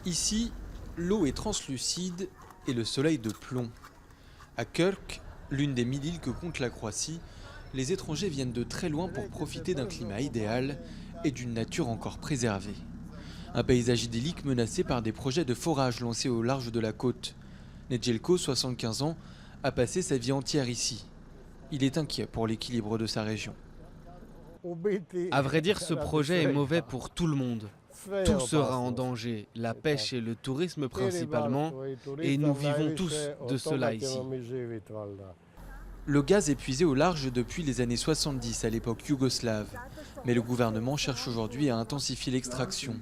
Ici, l'eau est translucide et le soleil de plomb. À Kirk, l'une des 1000 îles que compte la Croatie, les étrangers viennent de très loin pour profiter d'un climat idéal et d'une nature encore préservée. Un paysage idyllique menacé par des projets de forage lancés au large de la côte. Nedjelko, 75 ans, a passé sa vie entière ici. Il est inquiet pour l'équilibre de sa région. À vrai dire, ce projet est mauvais pour tout le monde. Tout sera en danger, la pêche et le tourisme principalement, et nous vivons tous de cela ici. Le gaz est puisé au large depuis les années 70 à l'époque yougoslave, mais le gouvernement cherche aujourd'hui à intensifier l'extraction.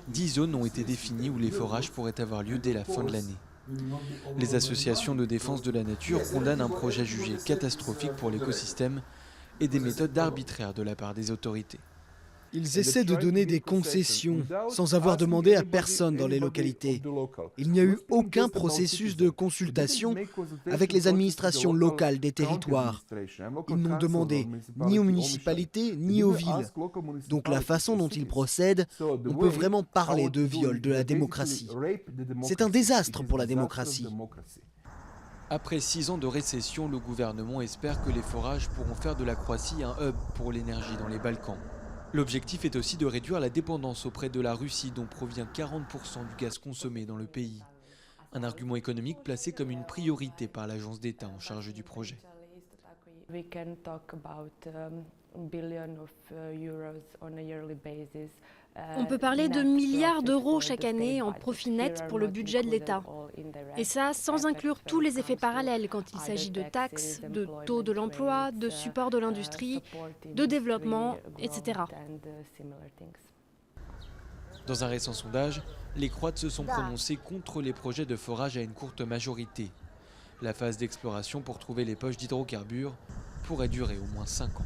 10 zones ont été définies où les forages pourraient avoir lieu dès la fin de l'année. Les associations de défense de la nature condamnent un projet jugé catastrophique pour l'écosystème et des méthodes arbitraires de la part des autorités. Ils essaient de donner des concessions sans avoir demandé à personne dans les localités. Il n'y a eu aucun processus de consultation avec les administrations locales des territoires. Ils n'ont demandé ni aux municipalités ni aux villes. Donc la façon dont ils procèdent, on peut vraiment parler de viol de la démocratie. C'est un désastre pour la démocratie. Après 6 ans de récession, le gouvernement espère que les forages pourront faire de la Croatie un hub pour l'énergie dans les Balkans. L'objectif est aussi de réduire la dépendance auprès de la Russie dont provient 40% du gaz consommé dans le pays. Un argument économique placé comme une priorité par l'agence d'État en charge du projet. On peut parler de milliards d'euros chaque année en profit net pour le budget de l'État. Et ça sans inclure tous les effets parallèles quand il s'agit de taxes, de taux de l'emploi, de support de l'industrie, de développement, etc. Dans un récent sondage, les Croates se sont prononcés contre les projets de forage à une courte majorité. La phase d'exploration pour trouver les poches d'hydrocarbures pourrait durer au moins 5 ans.